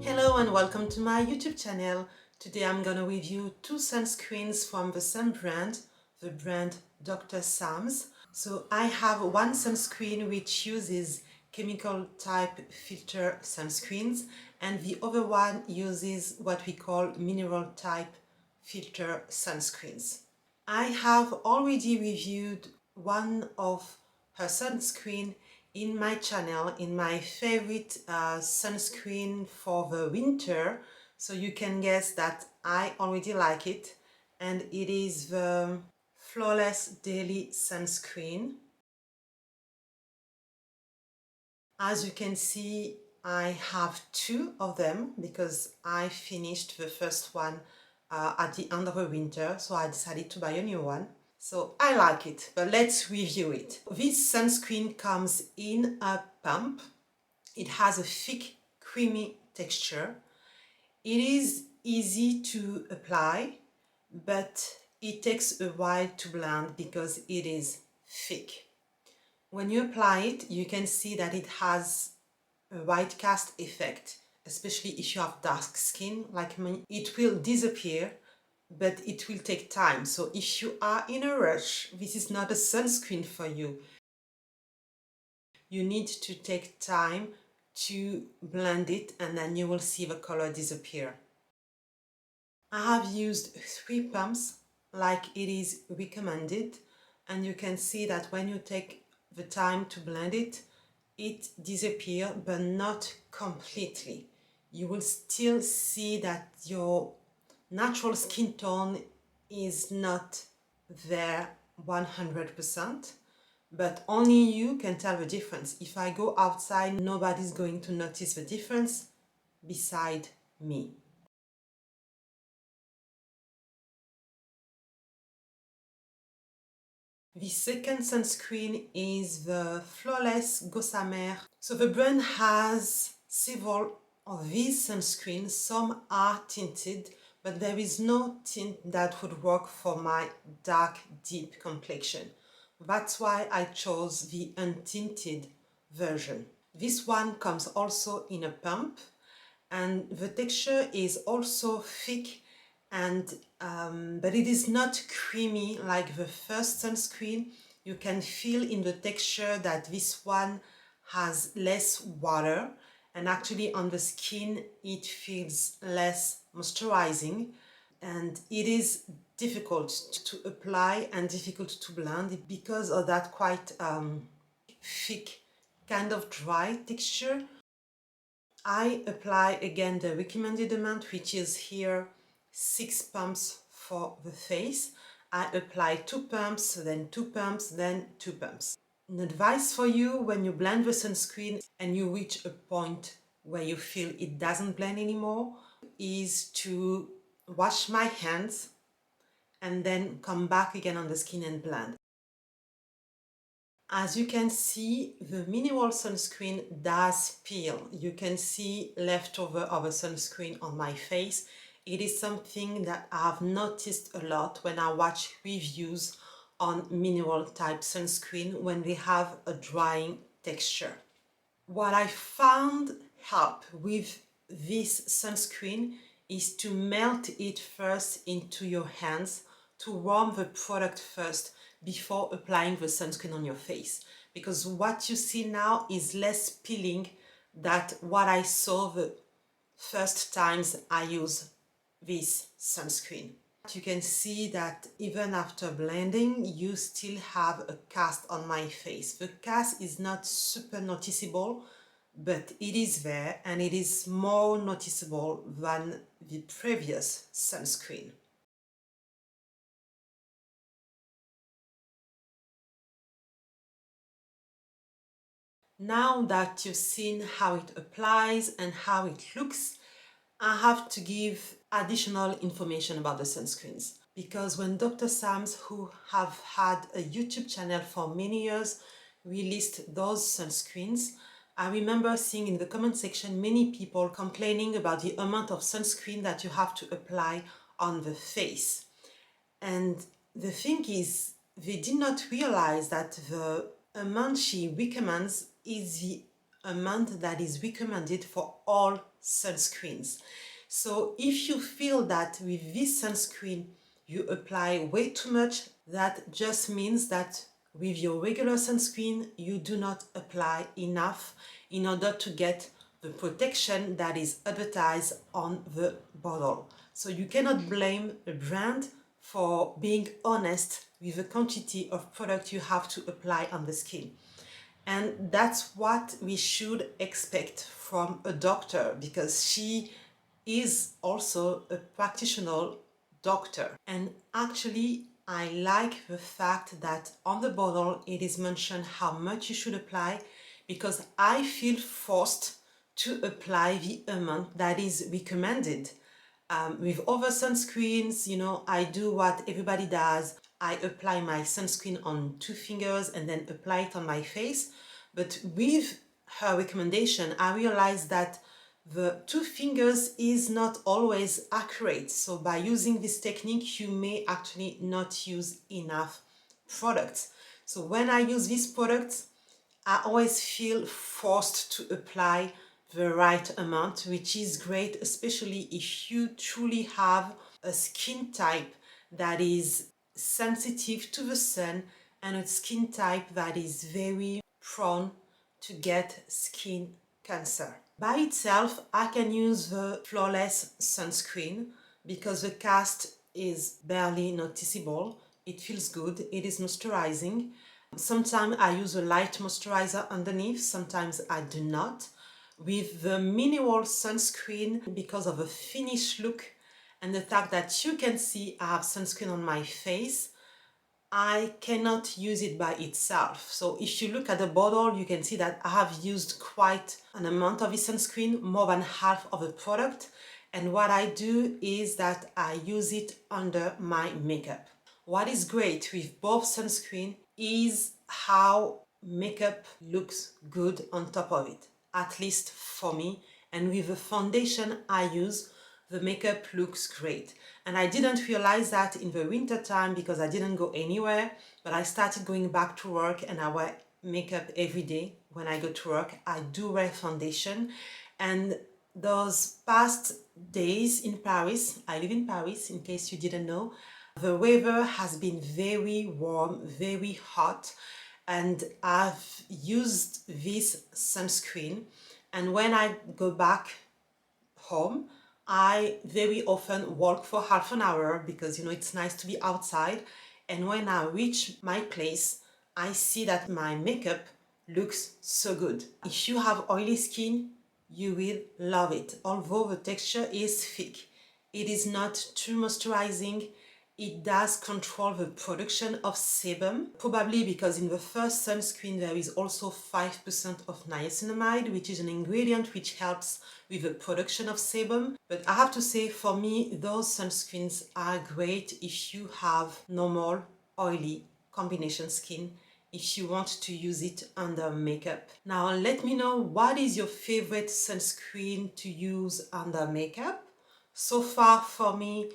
Hello and welcome to my YouTube channel. Today I'm gonna review two sunscreens from the same brand, the brand Dr. Sam's. So I have one sunscreen which uses chemical type filter sunscreens and the other one uses what we call mineral type filter sunscreens. I have already reviewed one of her sunscreen in my channel, in my favorite sunscreen for the winter, so you can guess that I already like it, and it is the Flawless Daily sunscreen. As you can see, I have two of them because I finished the first one at the end of the winter, so I decided to buy a new one. So I like it, but let's review it. This sunscreen comes in a pump. It has a thick, creamy texture. It is easy to apply, but it takes a while to blend because it is thick. When you apply it, you can see that it has a white cast effect, especially if you have dark skin like me. It will disappear, but it will take time. So if you are in a rush, this is not a sunscreen for you. You need to take time to blend it and then you will see the color disappear. I have used 3 pumps like it is recommended, and you can see that when you take the time to blend it, it disappears, but not completely. You will still see that your natural skin tone is not there 100%, but only you can tell the difference. If I go outside, nobody's going to notice the difference beside me. The second sunscreen is the Flawless Gossamer. So the brand has several of these sunscreens. Some are tinted, but there is no tint that would work for my dark, deep complexion. That's why I chose the untinted version. This one comes also in a pump, and the texture is also thick, and but it is not creamy like the first sunscreen. You can feel in the texture that this one has less water, and actually on the skin it feels less moisturizing, and it is difficult to apply and difficult to blend because of that quite thick, kind of dry texture. I apply again the recommended amount, which is here 6 pumps for the face. I apply 2 pumps, then 2 pumps, then 2 pumps. An advice for you: when you blend the sunscreen and you reach a point where you feel it doesn't blend anymore, is to wash my hands and then come back again on the skin and blend. As you can see, the mineral sunscreen does peel. You can see leftover of a sunscreen on my face. It is something that I've noticed a lot when I watch reviews on mineral type sunscreen when they have a drying texture. What I found help with this sunscreen is to melt it first into your hands, to warm the product first before applying the sunscreen on your face, because what you see now is less peeling than what I saw the first times I used this sunscreen. You can see that even after blending, you still have a cast on my face. The cast is not super noticeable, but it is there, and it is more noticeable than the previous sunscreen. Now that you've seen how it applies and how it looks, I have to give additional information about the sunscreens. Because when Dr. Sam's, who have had a YouTube channel for many years, released those sunscreens, I remember seeing in the comment section many people complaining about the amount of sunscreen that you have to apply on the face. And the thing is, they did not realize that the amount she recommends is the amount that is recommended for all sunscreens. So if you feel that with this sunscreen you apply way too much, that just means that with your regular sunscreen you do not apply enough in order to get the protection that is advertised on the bottle. So you cannot blame a brand for being honest with the quantity of product you have to apply on the skin. And that's what we should expect from a doctor, because she is also a practitioner doctor. And actually, I like the fact that on the bottle it is mentioned how much you should apply, because I feel forced to apply the amount that is recommended. With other sunscreens, you know, I do what everybody does. I apply my sunscreen on 2 fingers and then apply it on my face. But with her recommendation, I realized that the 2 fingers is not always accurate. So by using this technique, you may actually not use enough products. So when I use these products, I always feel forced to apply the right amount, which is great, especially if you truly have a skin type that is sensitive to the sun and a skin type that is very prone to get skin cancer. By itself, I can use the Flawless sunscreen because the cast is barely noticeable. It feels good, it is moisturizing. Sometimes I use a light moisturizer underneath, sometimes I do not. With the mineral sunscreen, because of a finished look and the fact that you can see I have sunscreen on my face, I cannot use it by itself. So if you look at the bottle, you can see that I have used quite an amount of the sunscreen, more than half of the product. And what I do is that I use it under my makeup. What is great with both sunscreen is how makeup looks good on top of it, at least for me. And with the foundation I use, the makeup looks great. And I didn't realize that in the winter time because I didn't go anywhere, but I started going back to work and I wear makeup every day. When I go to work, I do wear foundation. And those past days in Paris, I live in Paris in case you didn't know, the weather has been very warm, very hot, and I've used this sunscreen. And when I go back home, I very often walk for half an hour because, you know, it's nice to be outside. And when I reach my place, I see that my makeup looks so good. If you have oily skin, you will love it. Although the texture is thick, it is not too moisturizing. It does control the production of sebum, probably because in the first sunscreen there is also 5% of niacinamide, which is an ingredient which helps with the production of sebum. But I have to say, for me, those sunscreens are great if you have normal, oily combination skin, if you want to use it under makeup. Now let me know, what is your favorite sunscreen to use under makeup? So far for me,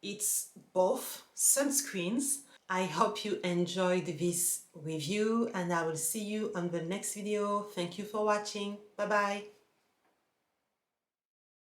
it's both sunscreens. I hope you enjoyed this review and I will see you on the next video. Thank you for watching. Bye bye.